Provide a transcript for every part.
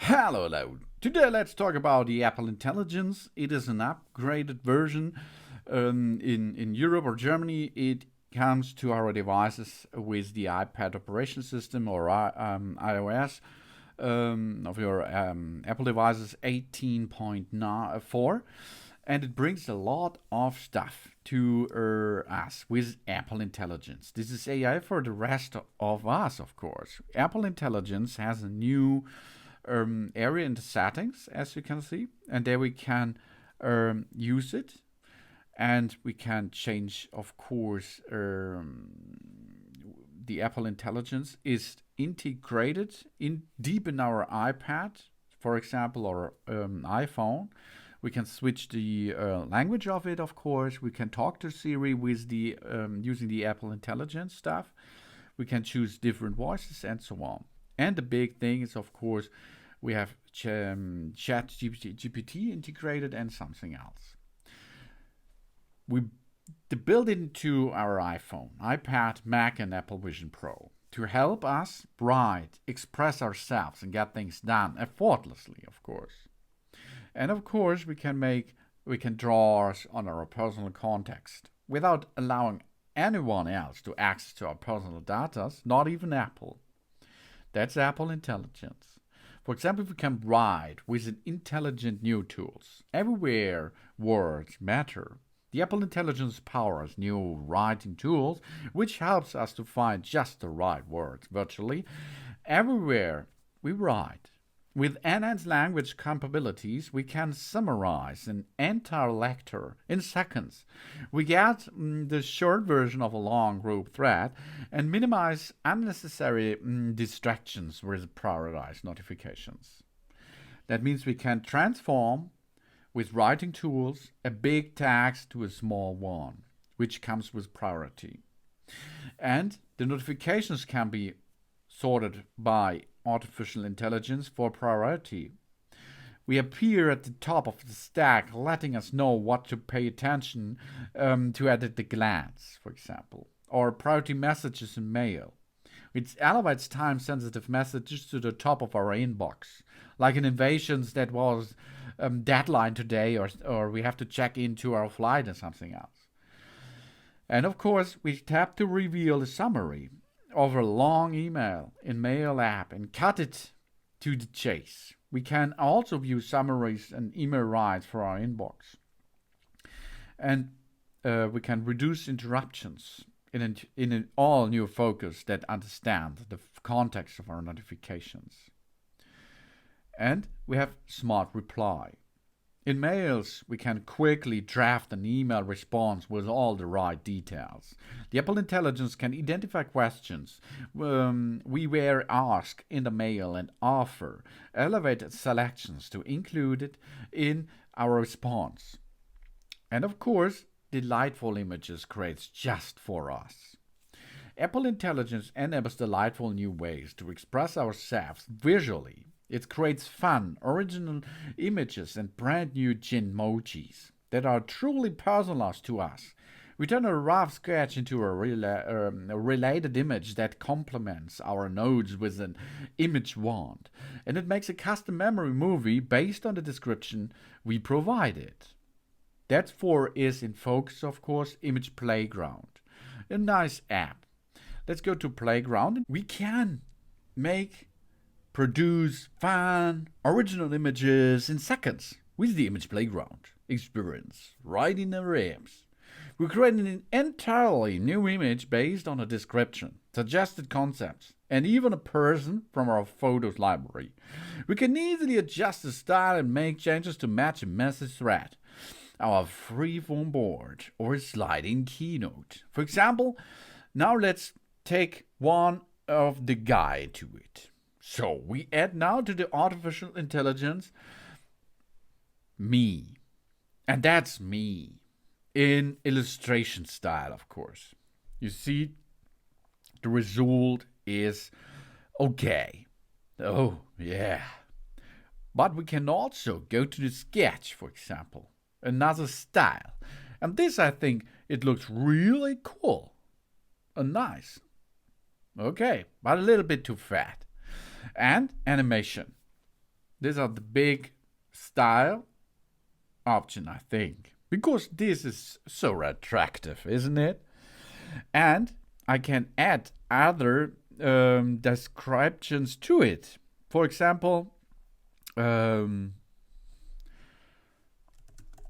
Hello. Today let's talk about the Apple Intelligence. It is an upgraded version. In Europe or Germany, it comes to our devices with the iPad operation system or iOS of your Apple devices 18.4, and it brings a lot of stuff to us with Apple Intelligence. This is AI for the rest of us, of course. Apple Intelligence has a new area in the settings, as you can see, and there we can use it, and we can change, of course. The Apple Intelligence is integrated in deep in our iPad, for example, or iPhone. We can switch the language of it, of course. We can talk to Siri with the using the Apple Intelligence stuff. We can choose different voices and so on. And the big thing is, of course, we have Chat GPT integrated and something else. We build it into our iPhone, iPad, Mac, and Apple Vision Pro to help us write, express ourselves, and get things done effortlessly, of course. And of course, we can draw on our personal context without allowing anyone else to access to our personal data, not even Apple. That's Apple Intelligence. For example, we can write with intelligent new tools. Everywhere words matter. The Apple Intelligence powers new writing tools, which helps us to find just the right words virtually everywhere we write. With enhanced language capabilities, we can summarize an entire lecture in seconds. We get the short version of a long group thread and minimize unnecessary distractions with prioritized notifications. That means we can transform, with writing tools, a big text to a small one, which comes with priority. And the notifications can be sorted by artificial intelligence for priority. We appear at the top of the stack, letting us know what to pay attention to at a glance, for example, or priority messages in mail. It elevates time-sensitive messages to the top of our inbox, like an invasion that was deadline today, or we have to check into our flight or something else. And of course, we tap to reveal a summary of a long email in Mail app and cut it to the chase. We can also view summaries and email writes for our inbox. And we can reduce interruptions in an all new focus that understand the context of our notifications. And we have Smart Reply. In mails, we can quickly draft an email response with all the right details. The Apple Intelligence can identify questions we were asked in the mail and offer elevated selections to include it in our response. And of course, delightful images creates just for us. Apple Intelligence enables delightful new ways to express ourselves visually. It creates fun, original images and brand new Genmojis that are truly personalized to us. We turn a rough sketch into a related image that complements our notes with an image wand, and it makes a custom memory movie based on the description we provided. That for is in focus, of course, Image Playground. A nice app. Let's go to Playground. We can produce fun, original images in seconds with the Image Playground experience right in our apps. We create an entirely new image based on a description, suggested concepts, and even a person from our photos library. We can easily adjust the style and make changes to match a message thread, our freeform board, or a sliding keynote. For example, now let's take one of the guide to it. So we add now to the artificial intelligence me. And that's me in illustration style, of course. You see, the result is okay. Oh, yeah. But we can also go to the sketch, for example, another style. And this, I think, it looks really cool and nice. Okay, but a little bit too fat. And animation. These are the big style option, I think, because this is so attractive, isn't it? And I can add other descriptions to it. For example, on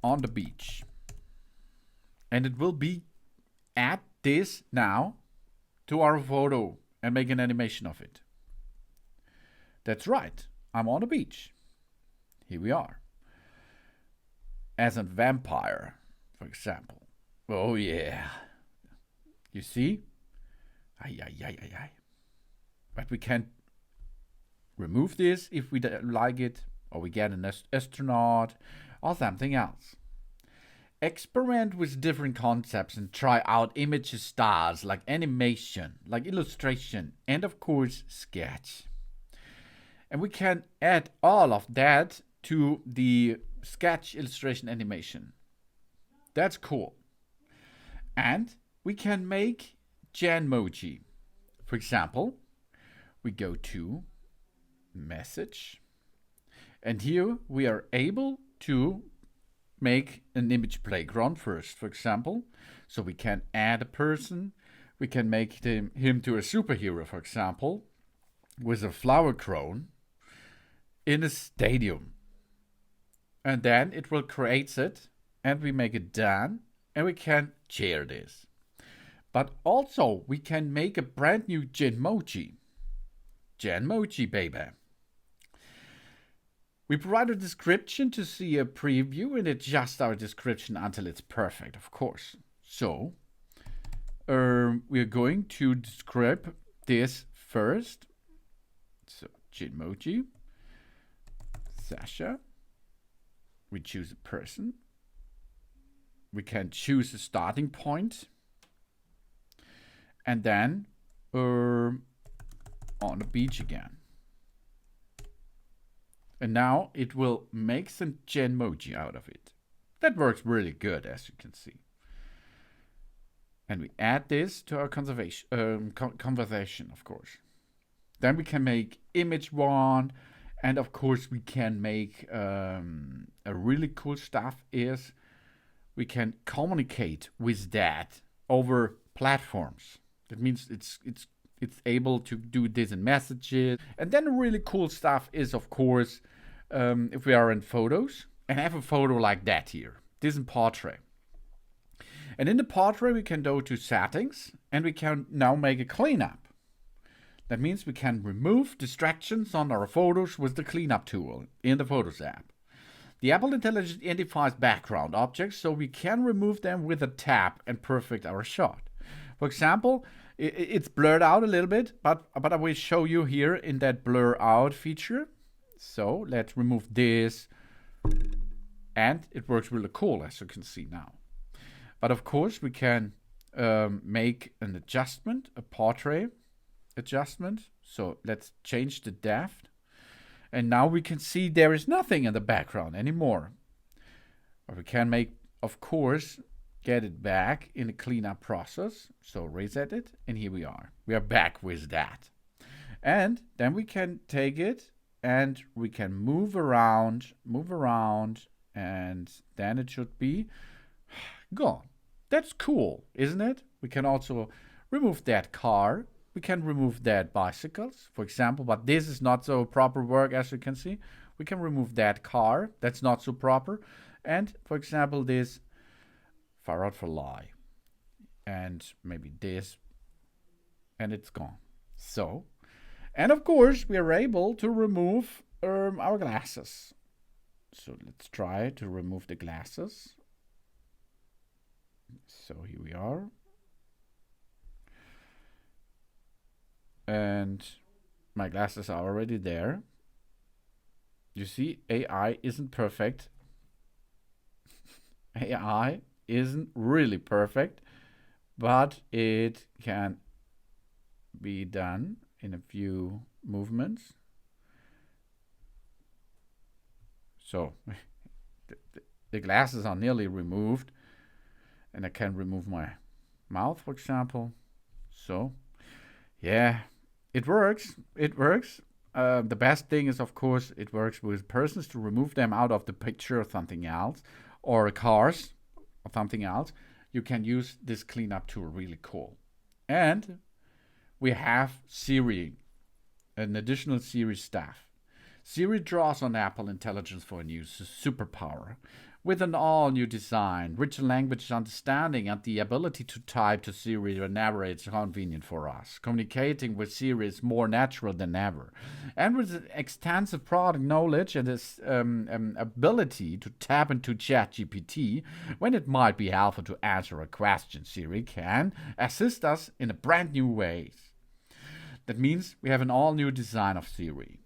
the beach. And it will be add this now to our photo and make an animation of it. That's right, I'm on the beach. Here we are. As a vampire, for example. Oh yeah. You see? Ay, ay, ay, ay, ay. But we can remove this if we don't like it, or we get an astronaut, or something else. Experiment with different concepts and try out image styles like animation, like illustration, and of course, sketch. And we can add all of that to the sketch, illustration, animation. That's cool. And we can make Genmoji. For example, we go to message, and here we are able to make an image playground first, for example. So we can add a person, we can make him to a superhero, for example, with a flower crown in a stadium. And then it will create it, and we make it done, and we can share this. But also, we can make a brand new Genmoji. Genmoji, baby. We provide a description to see a preview and adjust our description until it's perfect, of course. So, we're going to describe this first. So, Genmoji, Sasha. We choose a person. We can choose a starting point. And then, on the beach again. And now it will make some Genmoji out of it. That works really good, as you can see. And we add this to our conversation, of course. Then we can make image one, and of course we can make a really cool stuff is we can communicate with that over platforms. That means it's able to do this in messages. And then the really cool stuff is, of course, if we are in photos and have a photo like that here. This is in portrait. And in the portrait, we can go to settings and we can now make a cleanup. That means we can remove distractions on our photos with the cleanup tool in the Photos app. The Apple Intelligence identifies background objects, so we can remove them with a tap and perfect our shot. For example, it's blurred out a little bit, but I will show you here in that blur out feature. So let's remove this, and it works really cool, as you can see now. But of course, we can make an adjustment, a portrait adjustment. So let's change the depth. And now we can see there is nothing in the background anymore. But we can make, of course, get it back in the cleanup process. So reset it, and here we are. We are back with that. And then we can take it and we can move around, and then it should be gone. That's cool, isn't it? We can also remove that car. We can remove that bicycles, for example, but this is not so proper work, as you can see. We can remove that car. That's not so proper. And, for example, this Fahrrad verleih. And maybe this. And it's gone. So, and of course, we are able to remove our glasses. So let's try to remove the glasses. So here we are. And my glasses are already there. You see, AI isn't perfect. AI isn't really perfect, but it can be done in a few movements. So the glasses are nearly removed, and I can remove my mouth, for example. So yeah, it works. It works. the best thing is, of course, it works with persons to remove them out of the picture or something else, or cars or something else. You can use this cleanup tool, really cool. And we have Siri, an additional Siri staff. Siri draws on Apple Intelligence for a new superpower. With an all-new design, richer language understanding, and the ability to type to Siri whenever it's convenient for us, communicating with Siri is more natural than ever. And with extensive product knowledge and this ability to tap into ChatGPT when it might be helpful to answer a question, Siri can assist us in a brand new ways. That means we have an all-new design of Siri.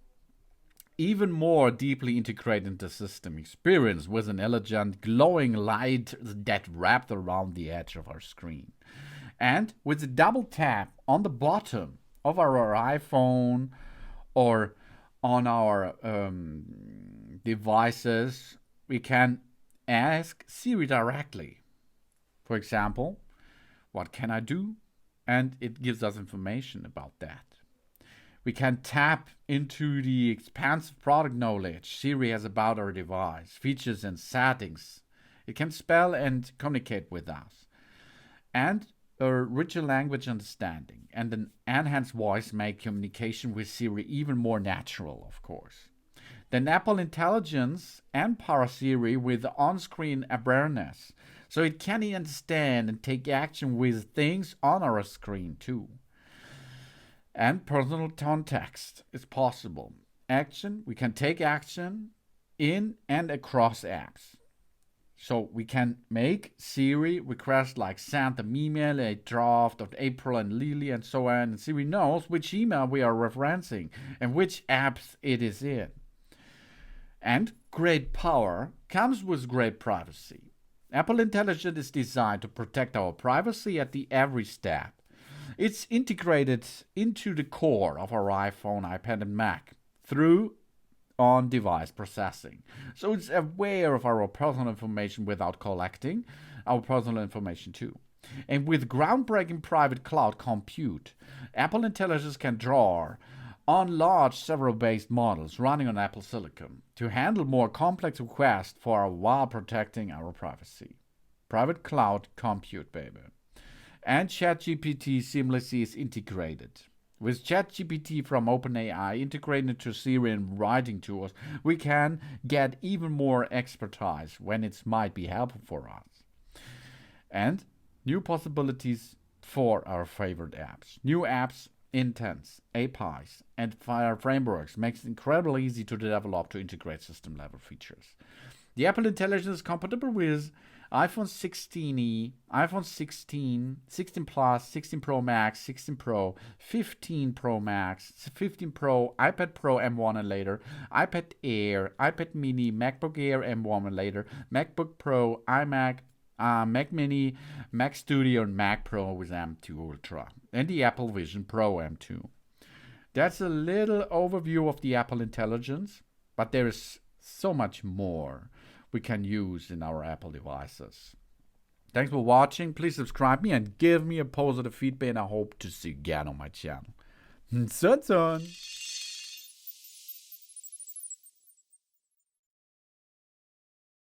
Even more deeply integrated into the system experience with an elegant glowing light that wrapped around the edge of our screen. And with a double tap on the bottom of our iPhone or on our devices, we can ask Siri directly. For example, what can I do? And it gives us information about that. We can tap into the expansive product knowledge Siri has about our device, features and settings. It can spell and communicate with us. And a richer language understanding and an enhanced voice make communication with Siri even more natural, of course. Then Apple Intelligence empowers Siri with on-screen awareness, so it can understand and take action with things on our screen too. And personal context is possible. Action, we can take action in and across apps. So we can make Siri requests like send the email, a draft of April and Lily and so on. And Siri knows which email we are referencing and which apps it is in. And great power comes with great privacy. Apple Intelligence is designed to protect our privacy at every step. It's integrated into the core of our iPhone, iPad, and Mac through on-device processing. So it's aware of our personal information without collecting our personal information too. And with groundbreaking private cloud compute, Apple Intelligence can draw on large server-based models running on Apple Silicon to handle more complex requests while protecting our privacy. Private cloud compute, baby. And ChatGPT seamlessly is integrated. With ChatGPT from OpenAI integrated into Siri and writing tools, we can get even more expertise when it might be helpful for us. And new possibilities for our favorite apps. New apps, intents, APIs, and frameworks makes it incredibly easy to develop to integrate system-level features. The Apple Intelligence is compatible with iPhone 16e, iPhone 16, 16 Plus, 16 Pro Max, 16 Pro, 15 Pro Max, 15 Pro, iPad Pro M1 and later, iPad Air, iPad Mini, MacBook Air M1 and later, MacBook Pro, iMac, Mac Mini, Mac Studio, and Mac Pro with M2 Ultra, and the Apple Vision Pro M2. That's a little overview of the Apple Intelligence, but there is so much more we can use in our Apple devices. Thanks for watching. Please subscribe me and give me a positive feedback, and I hope to see you again on my channel. So.